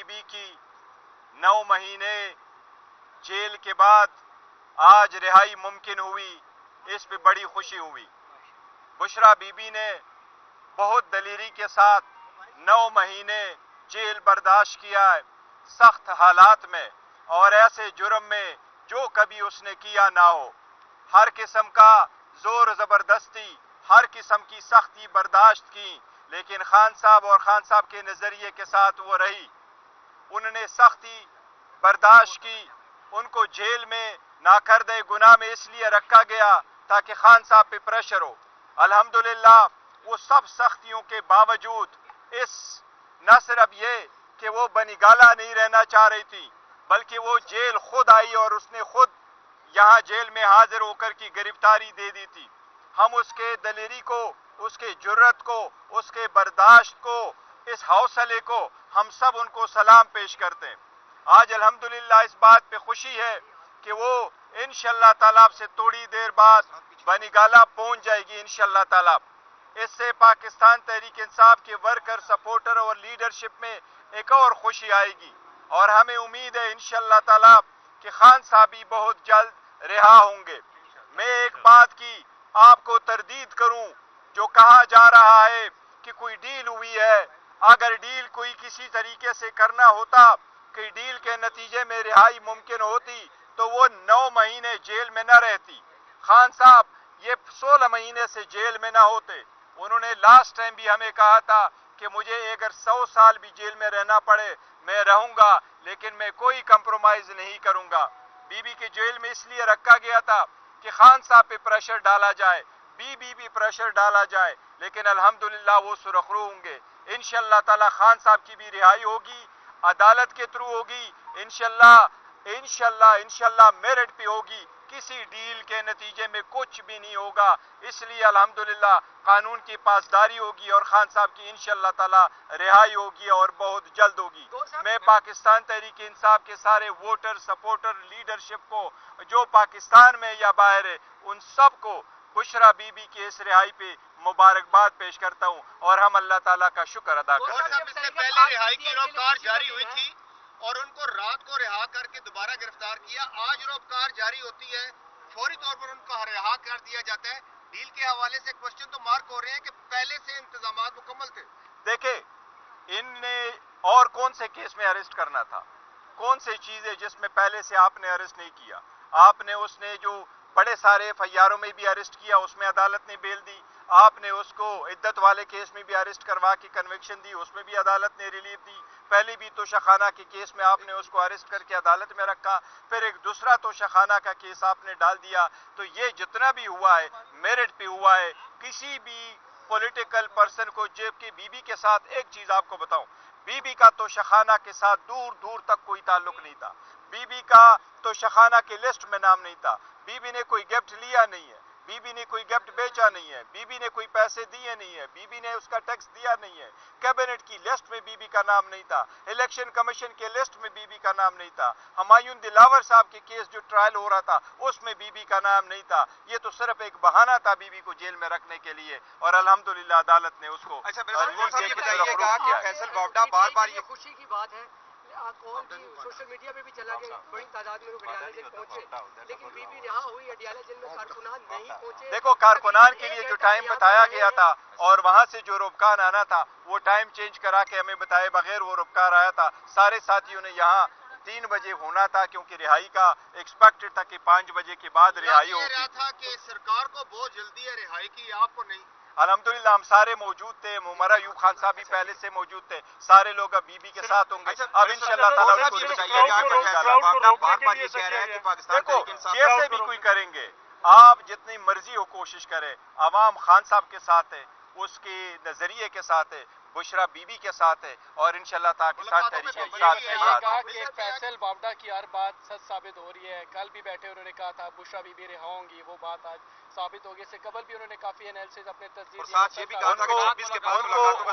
Be کی 9 مہینے jail کے بعد آج رہائی ممکن ہوئی، اس پہ بڑی خوشی ہوئی۔ بشریٰ بی بی نے بہت دلیری کے ساتھ 9 مہینے جیل برداشت کیا ہے، سخت حالات میں اور ایسے جرم میں جو کبھی اس نے کیا نہ ہو۔ ہر قسم کا زور زبردستی، ہر قسم کی سختی برداشت کی، لیکن خان صاحب اور خان صاحب کے نظریے کے ساتھ وہ رہی۔ انہوں نے سختی برداشت کی، ان کو جیل میں ناکرد گناہ میں اس لیے رکھا گیا تاکہ خان صاحب پہ پریشر ہو۔ الحمدللہ وہ سب سختیوں کے باوجود نہ صرف یہ کہ وہ بنی گالہ نہیں رہنا چاہ رہی تھی، بلکہ وہ جیل خود آئی اور اس نے خود یہاں جیل میں حاضر ہو کر کی گرفتاری دے دی تھی۔ ہم اس کے دلیری کو، اس کے جرت کو، اس کے برداشت کو، اس حوصلے کو ہم سب ان کو سلام پیش کرتے ہیں۔ آج الحمدللہ اس بات پہ خوشی ہے کہ وہ انشاءاللہ تعالیٰ سے تھوڑی دیر بعد بنی گالہ پہنچ جائے گی انشاءاللہ تعالیٰ۔ اس سے پاکستان تحریک انصاف کے ورکر، سپورٹر اور لیڈرشپ میں ایک اور خوشی آئے گی، اور ہمیں امید ہے انشاءاللہ تعالیٰ کہ خان صاحب بھی بہت جلد رہا ہوں گے۔ میں ایک بات کی آپ کو تردید کروں، جو کہا جا رہا ہے کہ کوئی ڈیل ہوئی ہے، اگر ڈیل کوئی کسی طریقے سے کرنا ہوتا کہ ڈیل کے نتیجے میں رہائی ممکن ہوتی تو وہ 9 مہینے جیل میں نہ رہتی۔ خان صاحب یہ 16 مہینے سے جیل میں نہ ہوتے۔ انہوں نے لاسٹ ٹائم بھی ہمیں کہا تھا کہ مجھے اگر 100 سال بھی جیل میں رہنا پڑے میں رہوں گا، لیکن میں کوئی کمپرومائز نہیں کروں گا۔ بی بی کے جیل میں اس لیے رکھا گیا تھا کہ خان صاحب پہ پریشر ڈالا جائے، بی بی بھی پریشر ڈالا جائے، لیکن الحمدللہ وہ سرخرو ہوں گے۔ انشاءاللہ تعالی خان صاحب کی بھی رہائی ہوگی، عدالت کے تھرو ہوگی، انشاءاللہ میرٹ پہ ہوگی، کسی ڈیل کے نتیجے میں کچھ بھی نہیں ہوگا۔ اس لیے الحمدللہ قانون کی پاسداری ہوگی اور خان صاحب کی انشاءاللہ تعالی رہائی ہوگی اور بہت جلد ہوگی۔ میں پاکستان تحریک انصاف کے سارے ووٹر، سپورٹر، لیڈرشپ کو جو پاکستان میں یا باہر ہے، ان سب کو بشریٰ بی بی کی اس رہائی پہ مبارکباد پیش کرتا ہوں اور ہم اللہ تعالیٰ کا شکر ادا کرتے ہیں۔ اس سے پہلے رہائی کی روکار جاری ہوئی تھی اور ان کو رات کو رہا کر کے دوبارہ گرفتار کیا۔ آج روکار جاری ہوتی ہے، فوری طور پر ان کو رہا کر دیا جاتا ہے۔ ڈیل کے حوالے سے کوشچن تو مارک ہو رہے ہیں کہ پہلے سے انتظامات مکمل تھے۔ دیکھیں، ان نے اور کون سے کیس میں اریسٹ کرنا تھا؟ کون سی چیز ہے جس میں پہلے سے آپ نے اریسٹ نہیں کیا؟ آپ نے اس نے جو بڑے سارے FIR میں بھی اریسٹ کیا، اس میں عدالت نے بیل دی۔ آپ نے اس کو عدت والے کیس میں بھی اریسٹ کروا کے کنوکشن دی، اس میں بھی عدالت نے ریلیف دی۔ پہلے بھی توشہ خانہ کے کیس میں آپ نے اس کو اریسٹ کر کے عدالت میں رکھا، پھر ایک دوسرا توشہ خانہ کا کیس آپ نے ڈال دیا۔ تو یہ جتنا بھی ہوا ہے میرٹ پہ ہوا ہے۔ کسی بھی پولیٹیکل پرسن کو، جبکہ بی بی کے ساتھ ایک چیز آپ کو بتاؤں، بی بی کا توشہ خانہ کے ساتھ دور دور تک کوئی تعلق نہیں تھا۔ بی بی کا توشہ خانہ کی لسٹ میں نام نہیں تھا۔ بی بی نے کوئی گفٹ لیا نہیں ہے، بی بی نے کوئی گفٹ بیچا نہیں ہے، بی بی نے کوئی پیسے دیے نہیں ہے، بی بی نے اس کا ٹیکس دیا نہیں ہے، کیبنٹ کی لسٹ میں بی بی کا نام نہیں تھا، الیکشن کمیشن کے لسٹ میں بی بی کا نام نہیں تھا، ہمایوں دلاور صاحب کے کیس جو ٹرائل ہو رہا تھا اس میں بی بی کا نام نہیں تھا۔ یہ تو صرف ایک بہانہ تھا بی بی کو جیل میں رکھنے کے لیے، اور الحمدللہ عدالت نے اس کو فیصل بابڈا بار بار یہ خوشی کی بات ہے، قوم کی سوشل میڈیا پہ بھی چلا کہ بڑی تعداد میں لوگ اڈیالہ جیل پہنچے، لیکن بی بی رہا ہوئی، اڈیالہ جیل میں کارکنان نہیں پہنچے۔ دیکھو، کارکنان کے لیے جو ٹائم بتایا گیا تھا اور وہاں سے جو روپکار آنا تھا وہ ٹائم چینج کرا کے ہمیں بتائے بغیر وہ روپکار آیا تھا۔ سارے ساتھیوں نے یہاں 3 بجے ہونا تھا، کیونکہ رہائی کا ایکسپیکٹڈ تھا کہ 5 بجے کے بعد رہائی ہوگی۔ رہا تھا کہ سرکار کو بہت جلدی ہے رہائی کی، آپ کو نہیں۔ الحمدللہ ہم سارے موجود تھے، عمر ایوب خان صاحب بھی پہلے سے موجود تھے، سارے لوگ اب بی بی کے ساتھ ہوں گے۔ اب انشاءاللہ تعالیٰ اس کو دیکھو، جیسے بھی کوئی کریں گے، آپ جتنی مرضی ہو کوشش کریں، عوام خان صاحب کے ساتھ ہے، اس کے نظریے کے ساتھ ہے، بشریٰ بی بی کے ساتھ ہے، اور انشاءاللہ پاکستان تحریک انصاف کے ساتھ ہے۔ کہا کہ فیصل بابڈا کی ہر بات سچ ثابت ہو رہی ہے۔ کل بھی بیٹھے انہوں نے کہا تھا بشریٰ بی بی رہا ہوں گی، وہ بات آج ثابت ہو گئی۔ سے قبل بھی انہوں نے کافی انالیسز اپنے تصدیق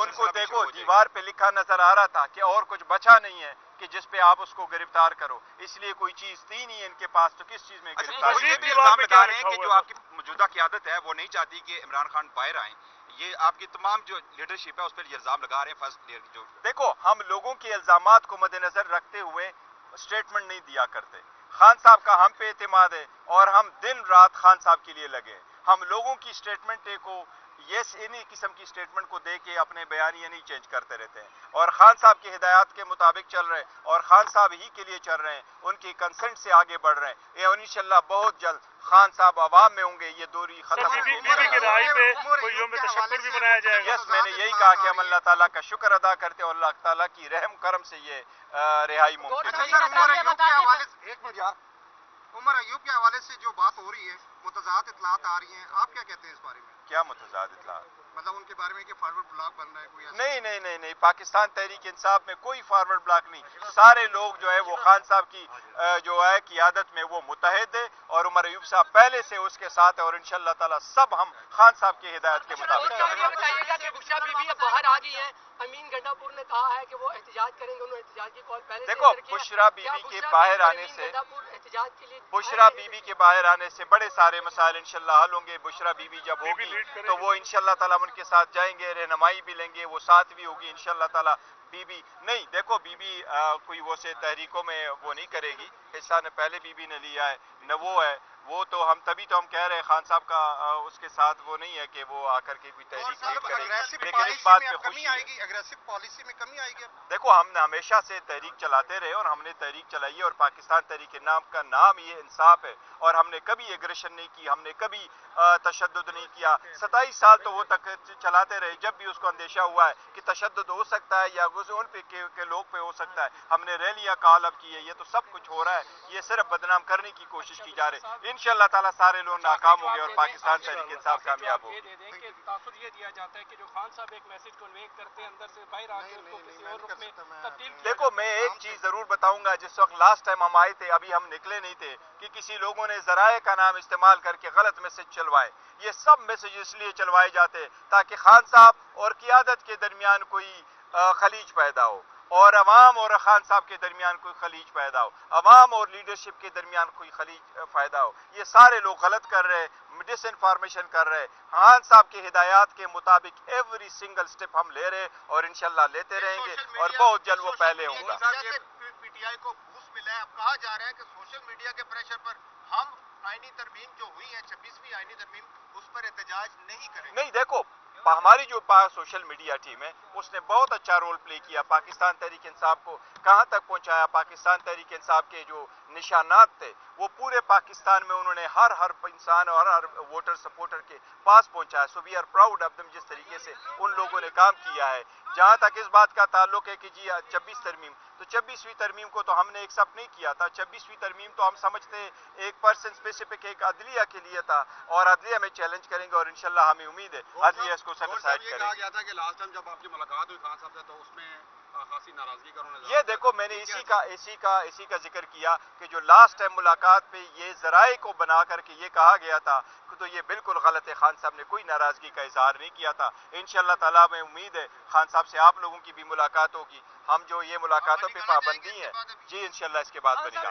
ان کو دیکھو دیوار پہ لکھا نظر آ رہا تھا کہ اور کچھ بچا نہیں ہے کہ جس پہ آپ اس کو گرفتار کرو، اس لیے کوئی چیز تھی نہیں ہے ان کے پاس، تو کس چیز میں گرفتار؟ یہ بھی الزام لگا رہے ہیں کہ جو آپ کی موجودہ قیادت ہے وہ نہیں چاہتی کہ عمران خان باہر آئیں، یہ آپ کی تمام جو لیڈرشپ ہے اس پر الزام لگا رہے ہیں فرسٹ لیڈر جو دیکھو ہم لوگوں کے الزامات کو مد نظر رکھتے ہوئے اسٹیٹمنٹ نہیں دیا کرتے. خان صاحب کا ہم پہ اعتماد ہے اور ہم دن رات خان صاحب کے لیے لگے. ہم لوگوں کی اسٹیٹمنٹ کو انہی قسم کی اسٹیٹمنٹ کو دے کے اپنے بیانیے نہیں چینج کرتے رہتے ہیں اور خان صاحب کی ہدایات کے مطابق چل رہے ہیں اور خان صاحب ہی کے لیے چل رہے ہیں, ان کی کنسنٹ سے آگے بڑھ رہے ہیں. یہ انشاءاللہ بہت جلد خان صاحب عوام میں ہوں گے, یہ دوری ختم ہو بی بی کی رہائی پہ کوئی یوم تشکر بھی منایا جائے گا. یس, میں نے یہی کہا کہ ہم اللہ تعالیٰ کا شکر ادا کرتے ہیں اور اللہ تعالیٰ کی رحم کرم سے یہ رہائی ممکن ہے. عمر ایوب کے حوالے سے جو بات ہو رہی ہے, متضاد اطلاعات آ رہی ہیں, آپ کیا کہتے ہیں اس بارے میں؟ کیا متضاد اطلاعات؟ مطلب ان کے بارے میں کہ فارورڈ بلاک بن رہا ہے کوئی ایسا؟ نہیں, پاکستان تحریک انصاف میں کوئی فارورڈ بلاک نہیں. سارے لوگ جو ہے وہ خان صاحب کی جو ہے قیادت میں وہ متحد ہے اور عمر ایوب صاحب پہلے سے اس کے ساتھ ہے اور انشاءاللہ تعالیٰ سب ہم خان صاحب کی ہدایت کے مطابق چلیں گے. بتائیے گا کہ بشرا بی بی اب باہر آ گئی ہیں. امین گنڈا پور نے کہا ہے کہ وہ احتجاج کریں گے, انہوں نے احتجاج کی کال پہلے سے دیکھو کر کی ہے. بشرا بی بی کے باہر آنے سے احتجاج کے لیے بشرا بی بی کے باہر آنے سے بڑے سارے مسائل انشاءاللہ حل ہوں گے. بشرا بی بی جب ہوگی تو وہ انشاءاللہ تعالیٰ ان کے ساتھ جائیں گے, رہنمائی بھی لیں گے, وہ ساتھ بھی ہوگی انشاءاللہ تعالیٰ. بی بی نہیں, دیکھو بی بی کوئی وہ سے تحریکوں میں وہ نہیں کرے گی, حصہ نے پہلے بی بی نے لیا ہے نہ وہ ہے. وہ تو ہم تبھی تو ہم کہہ رہے ہیں خان صاحب کا اس کے ساتھ وہ نہیں ہے کہ وہ آ کر کے بھی تحریک نہیں کرے گی, لیکن اس بات پہ خوشی ہے. اگریسو پالیسی میں کمی آئے گی. دیکھو ہم نے ہمیشہ سے تحریک چلاتے رہے اور ہم نے تحریک چلائی ہے اور پاکستان تحریک نام کا نام یہ انصاف ہے اور ہم نے کبھی ایگریشن نہیں کی, ہم نے کبھی تشدد نہیں کیا. 27 سال تو وہ تک چلاتے رہے. جب بھی اس کو اندیشہ ہوا ہے کہ تشدد ہو سکتا ہے یا ان پہ کے لوگ پہ ہو سکتا ہے, ہم نے ریلیاں کال اب کی ہے. یہ تو سب کچھ ہو رہا ہے, یہ صرف بدنام کرنے کی کوشش کی جا رہی ہے. انشاءاللہ تعالیٰ سارے لوگ ناکام ہوں گے اور پاکستان تحریک انصاف کامیاب ہوگی. کہ تاثر یہ دیا جاتا ہے کہ جو خان صاحب ایک میسج کنوے کرتے ہیں اندر سے باہر آ کے اس کو کسی اور رخ میں تبدیل کیا. دیکھو میں ایک چیز ضرور بتاؤں گا, جس وقت لاسٹ ٹائم ہم آئے تھے ابھی ہم نکلے نہیں تھے کہ کسی لوگوں نے ذرائع کا نام استعمال کر کے غلط میسج چلوائے. یہ سب میسج اس لیے چلوائے جاتے تاکہ خان صاحب اور قیادت کے درمیان کوئی خلیج پیدا ہو اور عوام اور خان صاحب کے درمیان کوئی خلیج پیدا ہو, عوام اور لیڈرشپ کے درمیان کوئی خلیج پیدا ہو. یہ سارے لوگ غلط کر رہے, ڈس انفارمیشن کر رہے. خان صاحب کے ہدایات کے مطابق ایوری سنگل سٹیپ ہم لے رہے اور انشاءاللہ لیتے رہیں گے اور بہت جلد وہ پہلے ہوں گا. پی ٹی آئی کو بوسٹ ملا ہے. اب کہا جا رہا ہے کہ سوشل میڈیا کے پریشر پر ہم آئینی ترمیم جو ہوئی ہے 26ویں آئینی ترمیم اس پر احتجاج نہیں کریں گے. نہیں دیکھو ہماری جو سوشل میڈیا ٹیم ہے اس نے بہت اچھا رول پلے کیا, پاکستان تحریک انصاف کو کہاں تک پہنچایا. پاکستان تحریک انصاف کے جو نشانات تھے وہ پورے پاکستان میں انہوں نے ہر انسان اور ہر ووٹر سپورٹر کے پاس پہنچایا. So we are proud of them, جس طریقے سے ان لوگوں نے کام کیا ہے. جہاں تک اس بات کا تعلق ہے کہ جی 26 ترمیم, تو 26ویں ترمیم کو تو ہم نے ایکسپٹ نہیں کیا تھا. 26ویں ترمیم تو ہم سمجھتے ایک پرسن اسپیسیفک ایک عدلیہ کے لیے تھا اور عدلیہ میں چیلنج کریں گے اور انشاءاللہ ہمیں امید ہے عدلیہ اس کو سیٹسفائی کرے گی. کہا گیا تھا کہ لاسٹ ٹائم جب آپ کی ملاقات ہوئی خان صاحب سے تو اس میں خاصی ناراضگی کا انہوں نے یہ دیکھو میں نے اسی کا ذکر کیا کہ جو لاسٹ ٹائم ملاقات پہ یہ ذرائع کو بنا کر کے یہ کہا گیا تھا تو یہ بالکل غلط ہے. خان صاحب نے کوئی ناراضگی کا اظہار نہیں کیا تھا. انشاءاللہ تعالیٰ میں امید ہے خان صاحب سے آپ لوگوں کی بھی ملاقات ہوگی. ہم جو یہ ملاقاتوں پہ پابندی ہے جی انشاءاللہ اس کے بعد بنے گا.